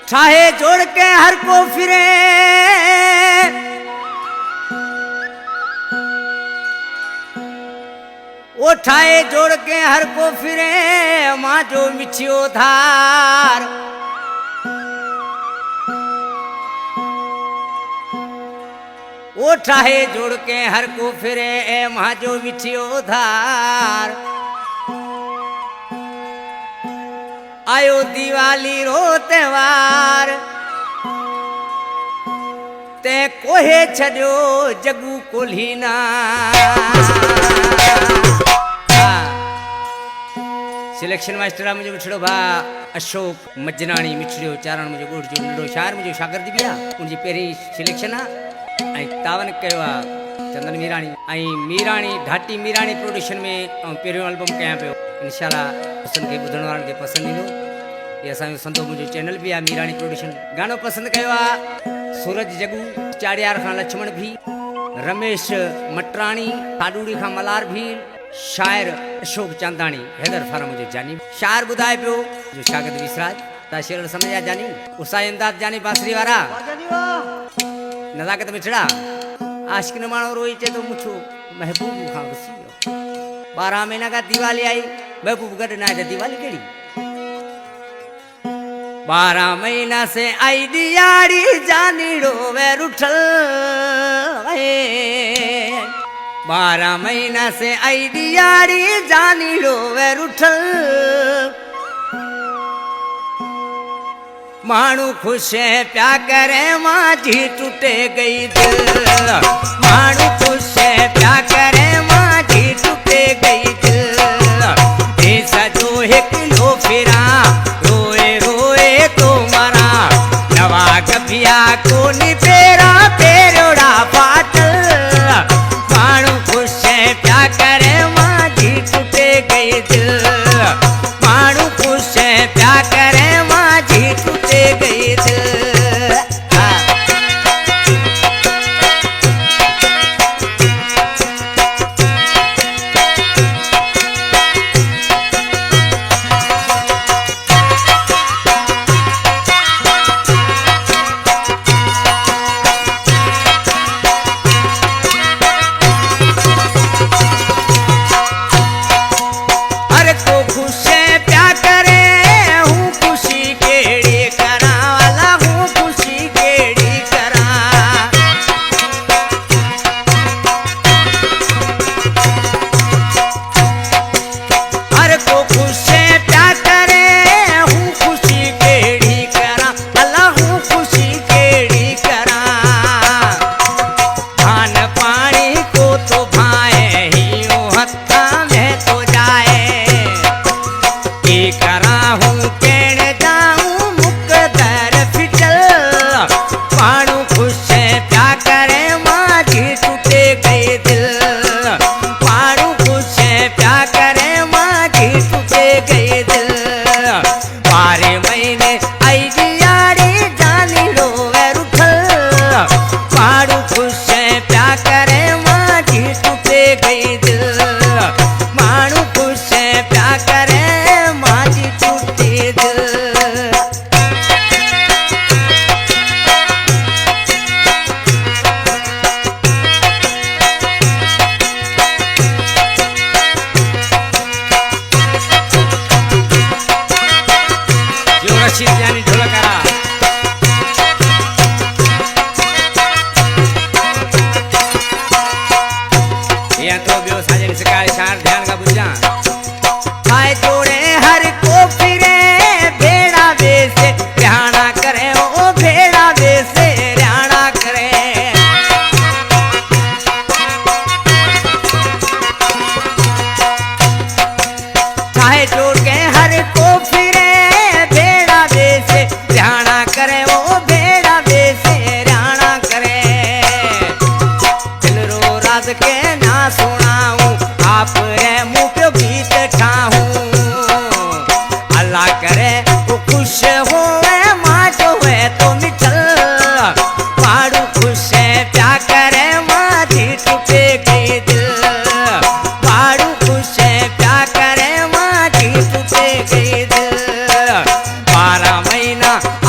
ठाहे जोड़ के हर को फिरे वो ठाए जोड़ के हर को फिरे माँ जो मिठियो धार वो ठाहे जोड़ के हर को फिरे माँ जो मिठियो धार आयो दिवाली रो त्योहार ते कोहे छड़ो जगू कोल्हीना सिलेक्शन मास्टर मुझे मिठड़ो भा अशोक मजनाणी मिठड़ो चारण मुझे गोड़ जो नंढो शार मुझे शागिर्द भी आ उनजी पहिरीं सिलेक्शन आ तावन कयो आ चंदन मीराणी मीराणी ढाटी मीराणी प्रोडक्शन में पहिरियों एल्बम कया पियो इंशाल्लाह पसंद के बुधण वारन के पसंद ईंदो ये असांजो संतो मुझे चैनल भी आ मीराणी प्रोडक्शन गानो पसंद कयो आ सूरज जगू चाड़ियार खां लक्ष्मण भी रमेश मटराणी साडूड़ी खां मलार भी शायर अशोक चांदाणी हैदर फार्म मुझे जानी शायर बुधाए पियो जो शागिर्द विसराज ता शेर समझा जानी उसाई अंदाज जानी बांसुरी वारा नजाकत मिठड़ा आशिक न मानो रोई चे तो मुछो महबूब खां वसी 12 महीना का दिवाली आई महबूब गड ना है दिवाली केड़ी 12 महीना से आई दियाड़ी जानी रोवे रुठल 12 महीना से आई दियाड़ी जानी रोवे रुठल मानू खुश है प्या करे माझी टूटे गई दिल मानू खुश है प्या करे माझी टूटे गई दिल ऐसा जो एक लो फिरा रोए रोए तो मरा नवा कभिया को निपेरा पेरोड़ा पाटल मानू खुश है प्या करे माझी टूटे गई दिल मानू खुश है प्या करे माझी टूटे गई दिल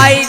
आई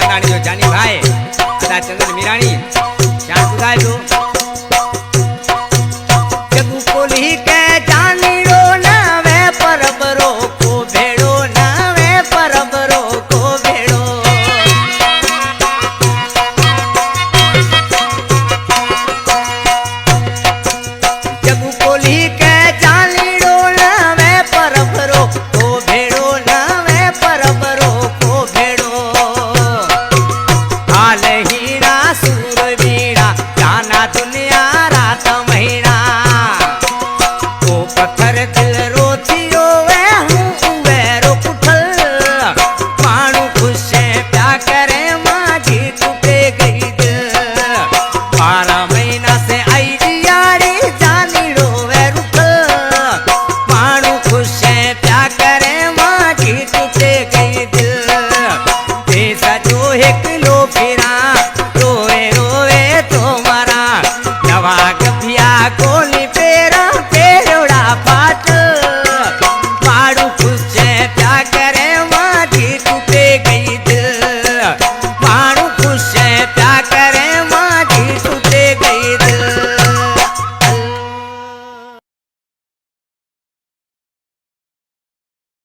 नंदाणी जो जानी भाई अदा चंदन मीराणी शान बुधाए जो जगू कोली के जानी रो नावे परबरो को भेड़ो नावे परबरो को भेड़ो जगू कोली के जानी रो नावे परबरो को भेड़ो नावे परबरो को भेड़ो हाल हीरा सूर वीरा जाना दुनिया रात महीना ओ पत्थर दिल रो थियो वे हूँ वे रो कुठल मानू खुश